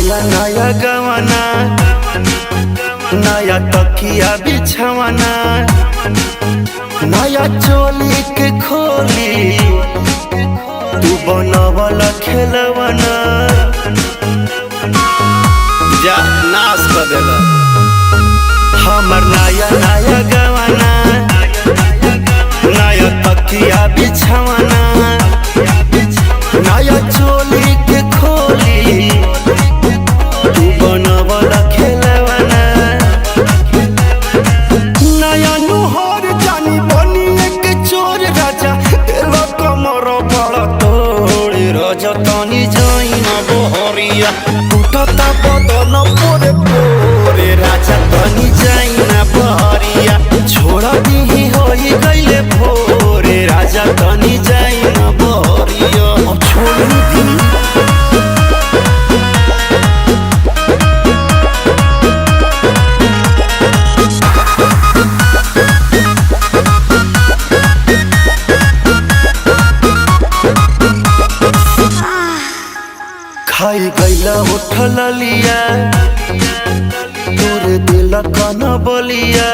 नया नया गवाना, नया तकिया बिछवाना, नया चोली के खोली तू बनवल खेलवाना। जा नाश कर देला हमर नया नया गवाना, नया तकिया बिछवाना, नया चोली के खोली तू बनवल खेलवाना। नया नुहर जानी बनी एक चोर राजा, तेरा कमर बड़ा तोड़े राजा तनी जाई ना बहरिया, टूटता बदन पोरे पोरे राजा तनी जाई ना बहरिया, छोड़ा दी होई गईले भोरे राजा तनी जाई ना बहरिया, छोड़ दी। खाई गईला उठल लिया तोरे दिल कन बलिया।